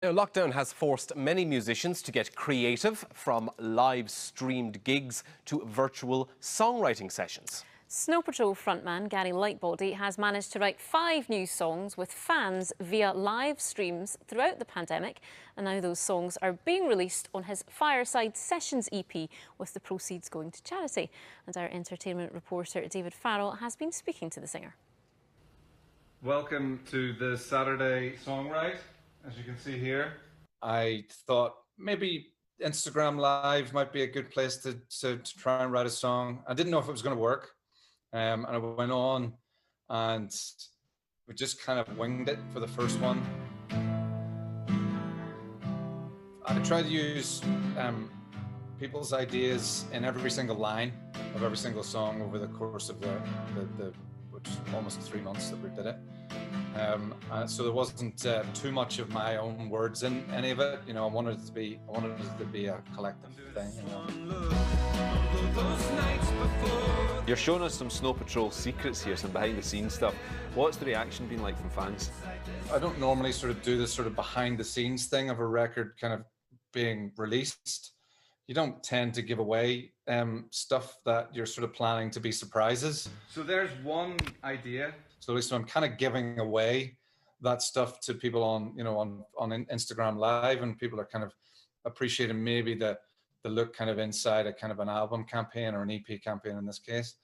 Now, lockdown has forced many musicians to get creative, from live streamed gigs to virtual songwriting sessions. Snow Patrol frontman Gary Lightbody has managed to write 5 new songs with fans via live streams throughout the pandemic, and now those songs are being released on his Fireside Sessions EP, with the proceeds going to charity. And our entertainment reporter David Farrell has been speaking to the singer. Welcome to the Saturday Songwrite. As you can see here, I thought maybe Instagram Live might be a good place to try and write a song. I didn't know if it was going to work, and I went on and we just kind of winged it for the first one. I tried to use people's ideas in every single line of every single song over the course of the which is almost 3 months that we did it. So there wasn't too much of my own words in any of it. You know, I wanted it to be a collective thing. You know? You're showing us some Snow Patrol secrets here, some behind the scenes stuff. What's the reaction been like from fans? I don't normally sort of do this sort of behind the scenes thing of a record kind of being released. You don't tend to give away stuff that you're sort of planning to be surprises. So there's one idea. So I'm kind of giving away that stuff to people on, you know, on Instagram Live, and people are kind of appreciating maybe the look kind of inside a kind of an album campaign or an EP campaign in this case.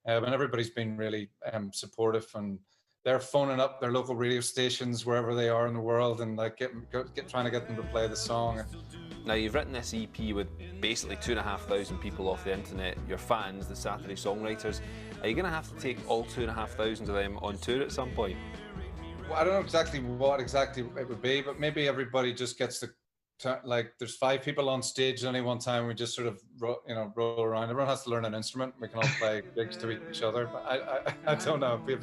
And everybody's been really supportive, and they're phoning up their local radio stations wherever they are in the world and like trying to get them to play the song. Now, you've written this EP with basically 2,500 people off the internet, your fans, the Saturday Songwriters. Are you going to have to take all 2,500 of them on tour at some point? Well, I don't know exactly what it would be, but maybe everybody just gets to, like, there's 5 people on stage at any one time. We just sort of, roll around. Everyone has to learn an instrument. We can all play gigs to each other. But I don't know. It'd be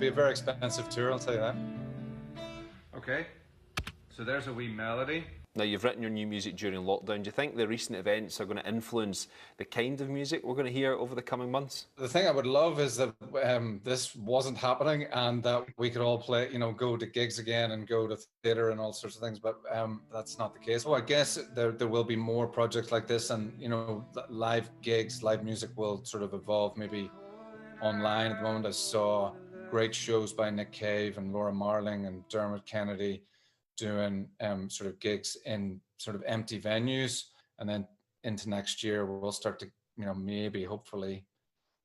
a very expensive tour, I'll tell you that. Okay, so there's a wee melody. Now, you've written your new music during lockdown. Do you think the recent events are going to influence the kind of music we're going to hear over the coming months? The thing I would love is that this wasn't happening and that we could all play, go to gigs again and go to theatre and all sorts of things, but that's not the case. Well, I guess there will be more projects like this, and, live gigs, live music will sort of evolve maybe online. At the moment, I saw great shows by Nick Cave and Laura Marling and Dermot Kennedy doing sort of gigs in sort of empty venues, and then into next year we'll start to maybe hopefully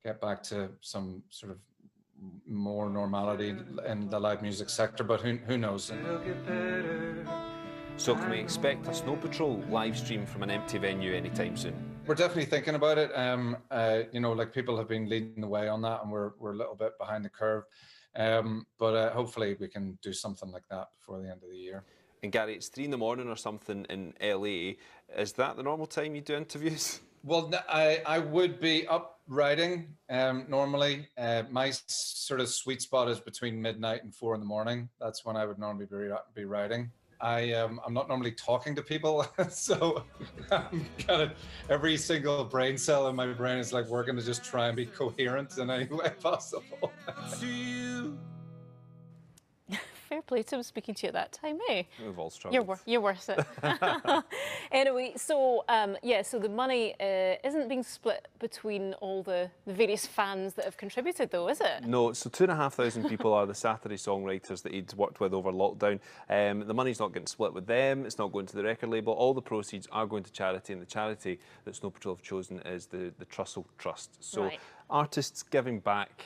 get back to some sort of more normality in the live music sector, but who knows. So can we expect a Snow Patrol live stream from an empty venue anytime soon? We're definitely thinking about it. Like, people have been leading the way on that, and we're a little bit behind the curve. But hopefully we can do something like that before the end of the year. And Gary, it's 3 in the morning or something in LA. Is that the normal time you do interviews? Well, I would be up writing normally. My sort of sweet spot is between midnight and 4 in the morning. That's when I would normally be writing. I'm not normally talking to people, so I'm kind of, every single brain cell in my brain is like working to just try and be coherent in any way possible. Fair play to him speaking to you at that time, eh? We've all struggled. You're worth it. Anyway, so so the money isn't being split between all the various fans that have contributed, though, is it? No, so 2,500 people are the Saturday Songwriters that he'd worked with over lockdown. The money's not getting split with them, it's not going to the record label. All the proceeds are going to charity, and the charity that Snow Patrol have chosen is the Trussell Trust. So artists giving back